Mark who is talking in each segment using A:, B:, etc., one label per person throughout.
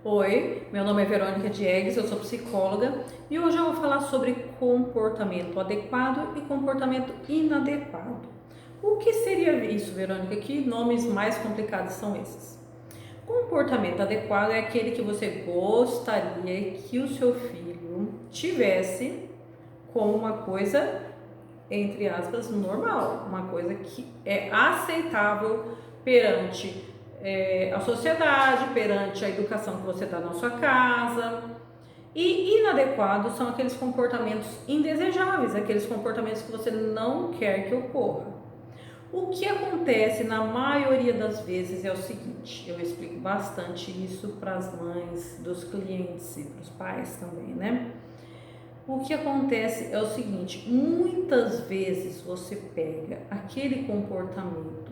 A: Oi, meu nome é Verônica Diegues, eu sou psicóloga e hoje eu vou falar sobre comportamento adequado e comportamento inadequado. O que seria isso, Verônica? Que nomes mais complicados são esses? Comportamento adequado é aquele que você gostaria que o seu filho tivesse como uma coisa, entre aspas, normal, uma coisa que é aceitável perante a sociedade, perante a educação que você dá na sua casa. E inadequados são aqueles comportamentos indesejáveis, aqueles comportamentos que você não quer que ocorra. O que acontece na maioria das vezes é o seguinte, eu explico bastante isso para as mães dos clientes e para os pais também, né? O que acontece é o seguinte, muitas vezes você pega aquele comportamento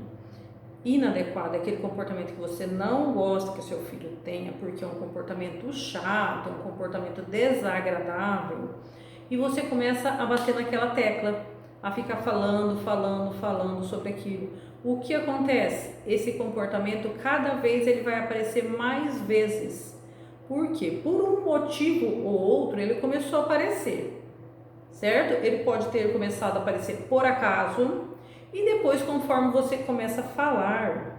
A: inadequado, aquele comportamento que você não gosta que o seu filho tenha, porque é um comportamento chato, é um comportamento desagradável, e você começa a bater naquela tecla, a ficar falando sobre aquilo. O que acontece? Esse comportamento, cada vez ele vai aparecer mais vezes. Por quê? Por um motivo ou outro, ele começou a aparecer, certo? Ele pode ter começado a aparecer por acaso, e depois, conforme você começa a falar,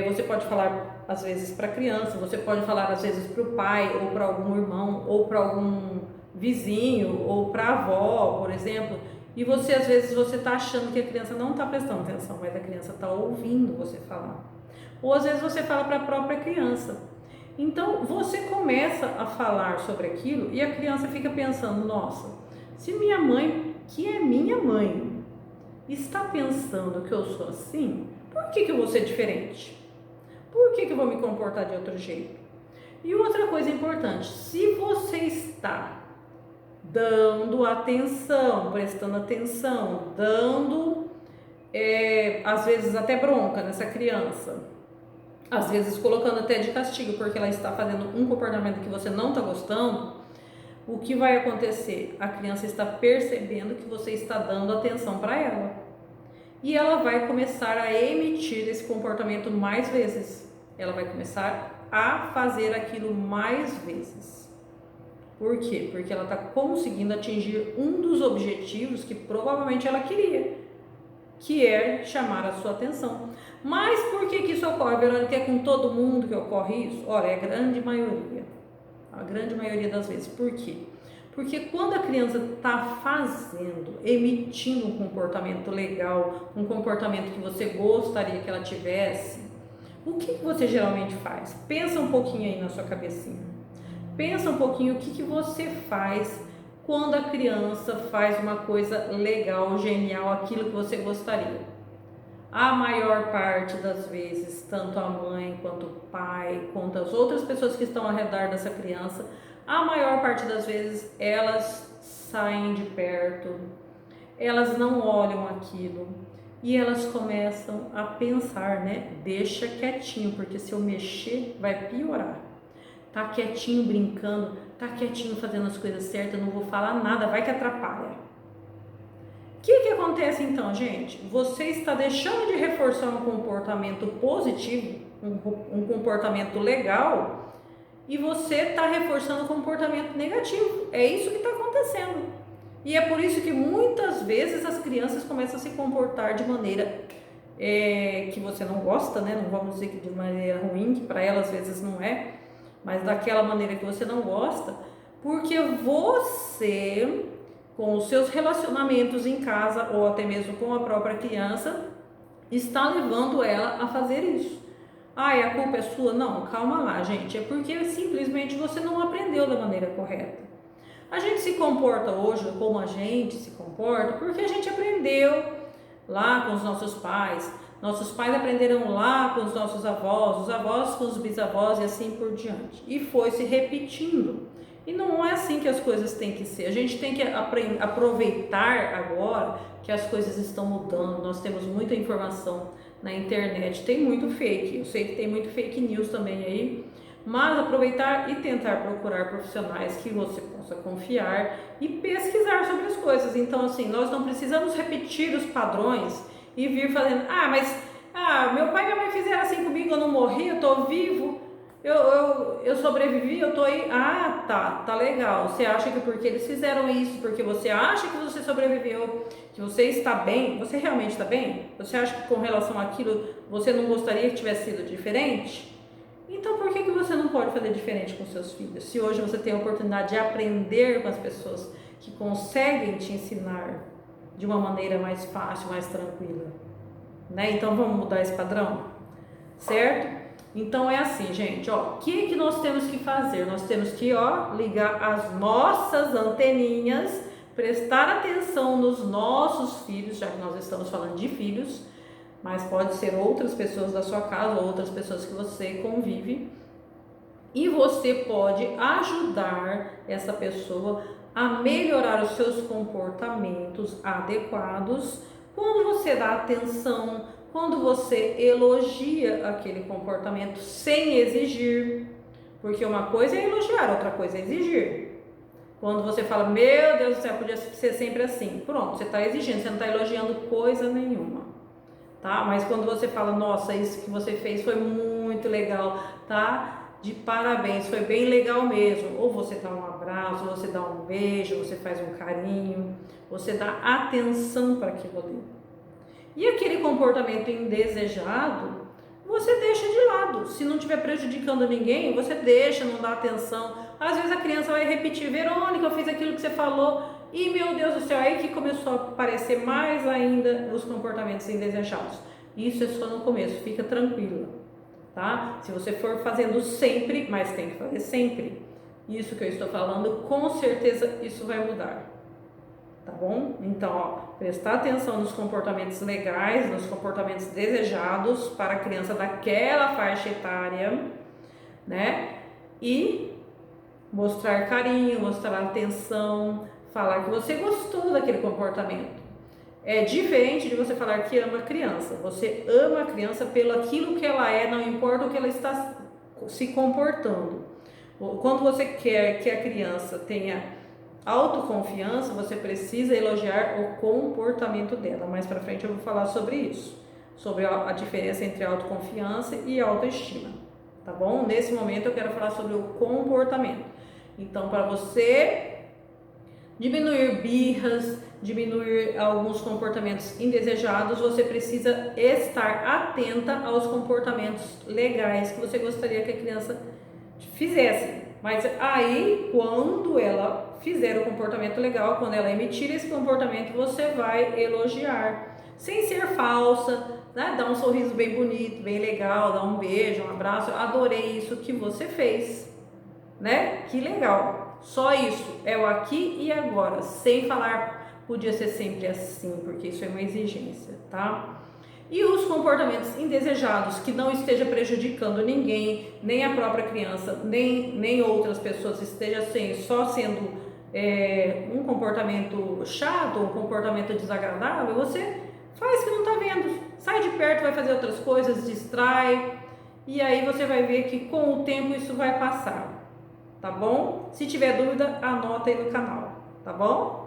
A: você pode falar às vezes para a criança, você pode falar às vezes para o pai, ou para algum irmão, ou para algum vizinho, ou para a avó, por exemplo, e você às vezes você está achando que a criança não está prestando atenção, mas a criança está ouvindo você falar. Ou às vezes você fala para a própria criança. Então você começa a falar sobre aquilo e a criança fica pensando, nossa, se minha mãe, que é minha mãe, está pensando que eu sou assim, por que eu vou ser diferente? Por que eu vou me comportar de outro jeito? E outra coisa importante, se você está dando atenção, prestando atenção, dando às vezes até bronca nessa criança, às vezes colocando até de castigo porque ela está fazendo um comportamento que você não está gostando, o que vai acontecer? A criança está percebendo que você está dando atenção para ela. E ela vai começar a emitir esse comportamento mais vezes. Ela vai começar a fazer aquilo mais vezes. Por quê? Porque ela está conseguindo atingir um dos objetivos que provavelmente ela queria, que é chamar a sua atenção. Mas por que isso ocorre, Verônica? É com todo mundo que ocorre isso? Olha, é a grande maioria das vezes. Por quê? Porque quando a criança está emitindo um comportamento legal, um comportamento que você gostaria que ela tivesse, o que você geralmente faz? Pensa um pouquinho aí na sua cabecinha. Pensa um pouquinho o que você faz quando a criança faz uma coisa legal, genial, aquilo que você gostaria. A maior parte das vezes, tanto a mãe, quanto o pai, quanto as outras pessoas que estão ao redor dessa criança, a maior parte das vezes elas saem de perto, elas não olham aquilo e elas começam a pensar, né? Deixa quietinho, porque se eu mexer vai piorar. Tá quietinho brincando, tá quietinho fazendo as coisas certas, não vou falar nada, vai que atrapalha. O que acontece então, gente? Você está deixando de reforçar um comportamento positivo, um comportamento legal, e você está reforçando um comportamento negativo. É isso que está acontecendo. E é por isso que muitas vezes as crianças começam a se comportar de maneira que você não gosta, né? Não vamos dizer que de maneira ruim, que para elas às vezes não é, mas daquela maneira que você não gosta, porque você, com os seus relacionamentos em casa ou até mesmo com a própria criança, está levando ela a fazer isso. E a culpa é sua? Não, calma lá, gente. É porque simplesmente você não aprendeu da maneira correta. A gente se comporta hoje como a gente se comporta porque a gente aprendeu lá com os nossos pais. Nossos pais aprenderam lá com os nossos avós, os avós com os bisavós e assim por diante. E foi se repetindo. E não é assim que as coisas têm que ser. A gente tem que aproveitar agora que as coisas estão mudando. Nós temos muita informação na internet, tem muito fake. Eu sei que tem muito fake news também aí. Mas aproveitar e tentar procurar profissionais que você possa confiar e pesquisar sobre as coisas. Então, assim, nós não precisamos repetir os padrões e vir fazendo, meu pai e minha mãe fizeram assim comigo, eu não morri, eu tô vivo, eu sobrevivi, eu tô aí. Ah, tá legal. Você acha que porque eles fizeram isso, porque você acha que você sobreviveu, que você está bem, você realmente está bem? Você acha que com relação àquilo você não gostaria que tivesse sido diferente? Então por que você não pode fazer diferente com seus filhos? Se hoje você tem a oportunidade de aprender com as pessoas que conseguem te ensinar de uma maneira mais fácil, mais tranquila, né? Então vamos mudar esse padrão, certo? Então é assim, gente, ó, o que nós temos que fazer? Nós temos que, ó, ligar as nossas anteninhas, prestar atenção nos nossos filhos, já que nós estamos falando de filhos, mas pode ser outras pessoas da sua casa, outras pessoas que você convive, e você pode ajudar essa pessoa a melhorar os seus comportamentos adequados quando você dá atenção, quando você elogia aquele comportamento sem exigir, porque uma coisa é elogiar, outra coisa é exigir. Quando você fala, meu Deus do céu, podia ser sempre assim, pronto, você está exigindo, você não está elogiando coisa nenhuma, tá? Mas quando você fala, nossa, isso que você fez foi muito legal, tá? De parabéns, foi bem legal mesmo. Ou você dá um abraço, ou você dá um beijo, você faz um carinho, você dá atenção para aquilo ali. E aquele comportamento indesejado, você deixa de lado. Se não estiver prejudicando ninguém, você deixa, não dá atenção. Às vezes a criança vai repetir, Verônica, eu fiz aquilo que você falou, e meu Deus do céu, aí que começou a aparecer mais ainda os comportamentos indesejados. Isso é só no começo, fica tranquila, tá? Se você for fazendo sempre, mas tem que fazer sempre, isso que eu estou falando, com certeza isso vai mudar. Tá bom? Então, ó, prestar atenção nos comportamentos legais, nos comportamentos desejados para a criança daquela faixa etária, né? E mostrar carinho, mostrar atenção, falar que você gostou daquele comportamento. É diferente de você falar que ama a criança. Você ama a criança pelo aquilo que ela é, não importa o que ela está se comportando. Quando você quer que a criança tenha autoconfiança, você precisa elogiar o comportamento dela. Mais pra frente eu vou falar sobre isso, sobre a diferença entre autoconfiança e autoestima, tá bom? Nesse momento eu quero falar sobre o comportamento. Então, para você diminuir birras, diminuir alguns comportamentos indesejados, você precisa estar atenta aos comportamentos legais que você gostaria que a criança fizesse. Mas aí, quando ela fizer o comportamento legal, quando ela emitir esse comportamento, você vai elogiar, sem ser falsa, né? Dar um sorriso bem bonito, bem legal, dar um beijo, um abraço. Eu adorei isso que você fez, né? Que legal. Só isso, é o aqui e agora, sem falar podia ser sempre assim, porque isso é uma exigência, tá? E os comportamentos indesejados que não esteja prejudicando ninguém, nem a própria criança, nem outras pessoas, esteja só sendo um comportamento chato, um comportamento desagradável, você faz que não está vendo, sai de perto, vai fazer outras coisas, distrai, e aí você vai ver que com o tempo isso vai passar, tá bom? Se tiver dúvida, anota aí no canal, tá bom?